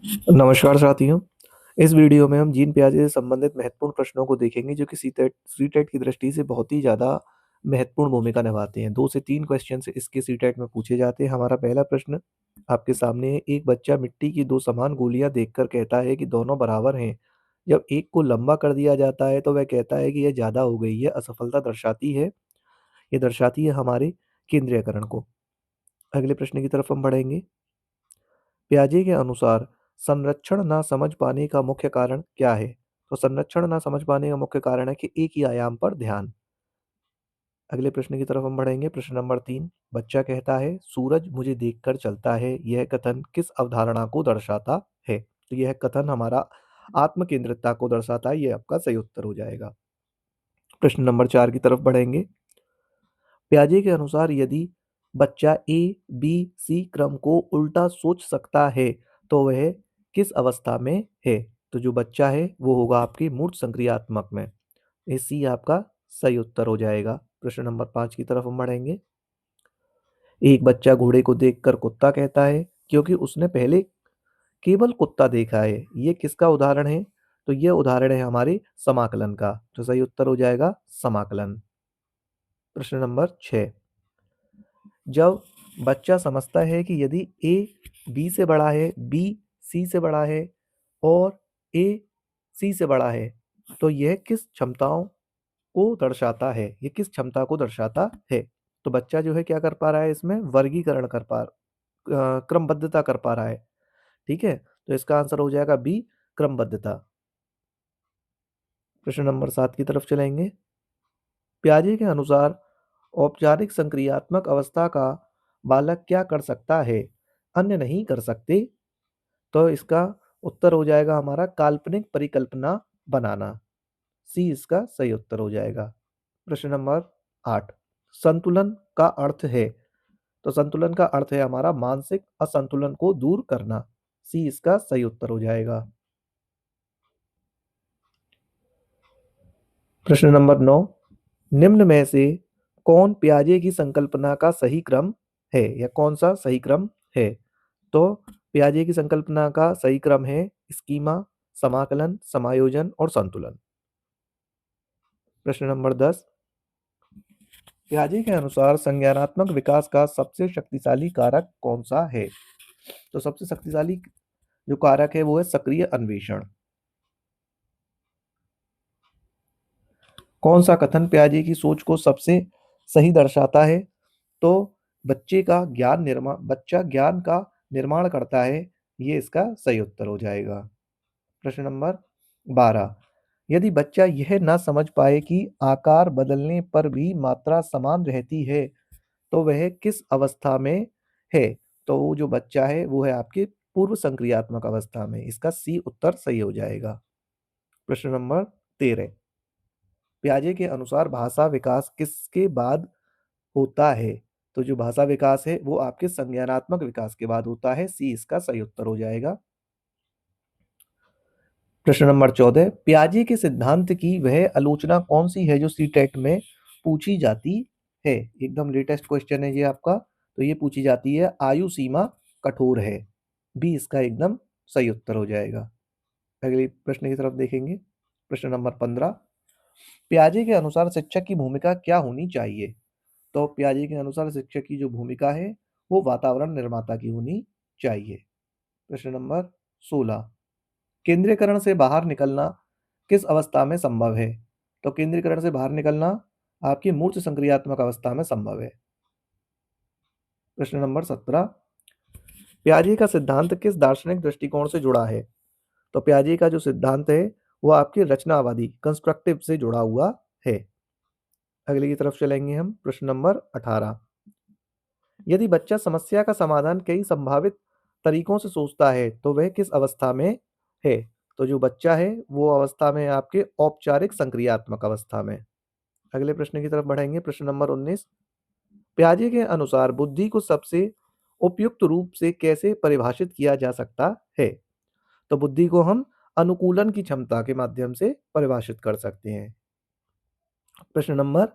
नमस्कार साथियों। इस वीडियो में हम जीन पियाजे से संबंधित महत्वपूर्ण प्रश्नों को देखेंगे जो कि सीटेट की दृष्टि से बहुत ही ज़्यादा महत्वपूर्ण भूमिका निभाते हैं। 2 से 3 क्वेश्चन इसके सीटेट में पूछे जाते हैं। हमारा पहला प्रश्न आपके सामने है। एक बच्चा मिट्टी की 2 समान गोलियां देखकर कहता है कि दोनों बराबर हैं। जब एक को लंबा कर दिया जाता है तो वह कहता है कि यह ज़्यादा हो गई। यह असफलता दर्शाती है। ये दर्शाती है हमारे केंद्रीयकरण को। अगले प्रश्न की तरफ हम बढ़ेंगे। पियाजे के अनुसार संरक्षण ना समझ पाने का मुख्य कारण क्या है? तो संरक्षण ना समझ पाने का मुख्य कारण है कि एक ही आयाम पर ध्यान। अगले प्रश्न की तरफ हम बढ़ेंगे। प्रश्न नंबर 3। बच्चा कहता है, सूरज मुझे देखकर चलता है। यह कथन किस अवधारणा को दर्शाता है? तो यह कथन हमारा आत्म केंद्रितता को दर्शाता है। यह आपका सही उत्तर हो जाएगा। प्रश्न नंबर 4 की तरफ बढ़ेंगे। पियाजे के अनुसार यदि बच्चा ए, बी, सी क्रम को उल्टा सोच सकता है तो वह किस अवस्था में है? तो जो बच्चा है वो होगा आपकी मूर्त संक्रियात्मक में। ये सी आपका सही उत्तर हो जाएगा। प्रश्न नंबर 5 की तरफ हम बढ़ेंगे। एक बच्चा घोड़े को देखकर कुत्ता कहता है क्योंकि उसने पहले केवल कुत्ता देखा है। ये किसका उदाहरण है? तो ये उदाहरण है हमारे समाकलन का। तो सही उत्तर हो जाएगा समाकलन। प्रश्न नंबर 6। जब बच्चा समझता है कि यदि ए बी से बड़ा है, बी सी से बड़ा है और ए सी से बड़ा है तो यह किस क्षमताओं को दर्शाता है? ये किस क्षमता को दर्शाता है? तो बच्चा जो है क्या कर पा रहा है, इसमें वर्गीकरण कर पा क्रमबद्धता कर पा रहा है। ठीक है, तो इसका आंसर हो जाएगा बी, क्रमबद्धता। प्रश्न नंबर 7 की तरफ चलेंगे। पियाजे के अनुसार औपचारिक संक्रियात्मक अवस्था का बालक क्या कर सकता है, अन्य नहीं कर सकते? तो इसका उत्तर हो जाएगा हमारा काल्पनिक परिकल्पना बनाना। सी इसका सही उत्तर हो जाएगा। प्रश्न नंबर 8। संतुलन का अर्थ है? तो संतुलन का अर्थ है हमारा मानसिक असंतुलन को दूर करना। सी इसका सही उत्तर हो जाएगा। प्रश्न नंबर 9। निम्न में से कौन पियाजे की संकल्पना का सही क्रम है या कौन सा सही क्रम है? तो पियाजे की संकल्पना का सही क्रम है स्कीमा, समाकलन, समायोजन और संतुलन। प्रश्न नंबर 10। पियाजे के अनुसार संज्ञानात्मक विकास का सबसे शक्तिशाली कारक कौन सा है? तो सबसे शक्तिशाली जो कारक है वो है सक्रिय अन्वेषण। कौन सा कथन पियाजे की सोच को सबसे सही दर्शाता है? तो बच्चा ज्ञान का निर्माण करता है। ये इसका सही उत्तर हो जाएगा। प्रश्न नंबर 12। यदि बच्चा यह ना समझ पाए कि आकार बदलने पर भी मात्रा समान रहती है तो वह किस अवस्था में है? तो वो जो बच्चा है वो है आपके पूर्व संक्रियात्मक अवस्था में। इसका सी उत्तर सही हो जाएगा। प्रश्न नंबर 13। पियाजे के अनुसार भाषा विकास किसके बाद होता है? तो जो भाषा विकास है वो आपके संज्ञानात्मक विकास के बाद होता है। सी इसका सही उत्तर हो जाएगा। प्रश्न नंबर 14। पियाजे के सिद्धांत की वह आलोचना कौन सी है जो सीटेट में पूछी जाती है? एकदम लेटेस्ट क्वेश्चन है ये आपका। तो ये पूछी जाती है आयु सीमा कठोर है। बी इसका एकदम सही उत्तर हो जाएगा। अगले प्रश्न की तरफ देखेंगे। प्रश्न नंबर 15। पियाजे के अनुसार शिक्षक की भूमिका क्या होनी चाहिए? तो पियाजे के अनुसार शिक्षक की जो भूमिका है वो वातावरण निर्माता की होनी चाहिए। प्रश्न नंबर 16। केंद्रीकरण से बाहर निकलना किस अवस्था में संभव है? तो केंद्रीकरण से बाहर निकलना आपकी मूर्त संक्रियात्मक अवस्था में संभव है। प्रश्न नंबर 17। पियाजे का सिद्धांत किस दार्शनिक दृष्टिकोण से जुड़ा है? तो पियाजे का जो सिद्धांत है वो आपके रचनावादी कंस्ट्रक्टिव से जुड़ा हुआ है। अगले की तरफ चलेंगे हम। प्रश्न नंबर 18। यदि बच्चा समस्या का समाधान कई संभावित तरीकों से सोचता है तो वह किस अवस्था में है? तो जो बच्चा है वो अवस्था में है आपके औपचारिक संक्रियात्मक अवस्था में। अगले प्रश्न की तरफ बढ़ेंगे। प्रश्न नंबर 19। पियाजे के अनुसार बुद्धि को सबसे उपयुक्त रूप से कैसे परिभाषित किया जा सकता है? तो बुद्धि को हम अनुकूलन की क्षमता के माध्यम से परिभाषित कर सकते हैं। प्रश्न नंबर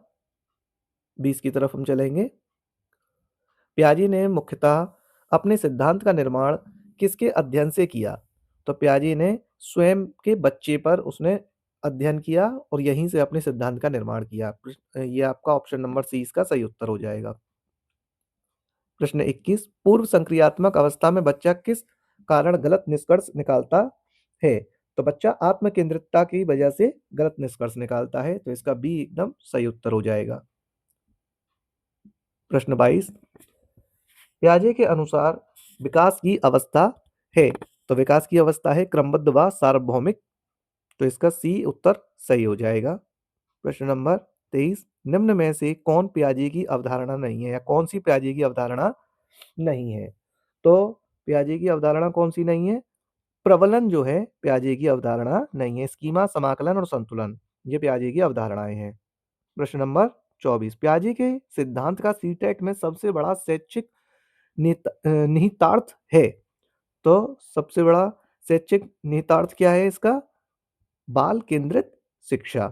20 की तरफ हम चलेंगे। पियाजे ने मुख्यतः अपने सिद्धांत का निर्माण किसके अध्ययन से किया? तो पियाजे ने स्वयं के बच्चे पर उसने अध्ययन किया और यहीं से अपने सिद्धांत का निर्माण किया। ये आपका ऑप्शन नंबर सी इसका सही उत्तर हो जाएगा। प्रश्न 21 पूर्व संक्रियात्मक अवस्था में बच्चा किस कारण गलत निष्कर्ष निकालता है? तो बच्चा आत्म केंद्रितता की वजह से गलत निष्कर्ष निकालता है, तो इसका बी एकदम सही उत्तर हो जाएगा। प्रश्न 22 पियाजे के अनुसार विकास की अवस्था है, तो विकास की अवस्था है क्रमबद्ध व सार्वभौमिक, तो इसका सी उत्तर सही हो जाएगा। प्रश्न नंबर 23 निम्न में से कौन पियाजे की अवधारणा नहीं है, या कौन सी पियाजे की अवधारणा नहीं है? तो पियाजे की अवधारणा कौन सी नहीं है? प्रबलन जो है पियाजे की अवधारणा नहीं है। स्कीमा, समाकलन और संतुलन ये पियाजे की अवधारणाएं हैं। प्रश्न नंबर 24 पियाजे के सिद्धांत का सीटेट में सबसे बड़ा शैक्षिक निहितार्थ है, तो सबसे बड़ा शैक्षिक निहितार्थ क्या है इसका? बाल केंद्रित शिक्षा।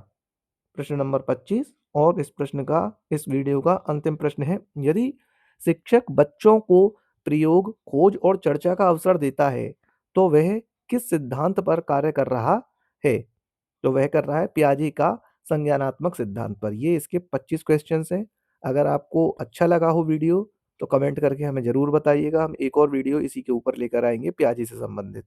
प्रश्न नंबर 25 और इस वीडियो का अंतिम प्रश्न है, यदि शिक्षक बच्चों को प्रयोग, खोज और चर्चा का अवसर देता है, तो वह किस सिद्धांत पर कार्य कर रहा है? तो वह कर रहा है पियाजे का संज्ञानात्मक सिद्धांत पर। ये इसके 25 क्वेश्चंस हैं। अगर आपको अच्छा लगा हो वीडियो तो कमेंट करके हमें ज़रूर बताइएगा। हम एक और वीडियो इसी के ऊपर लेकर आएंगे पियाजे से संबंधित।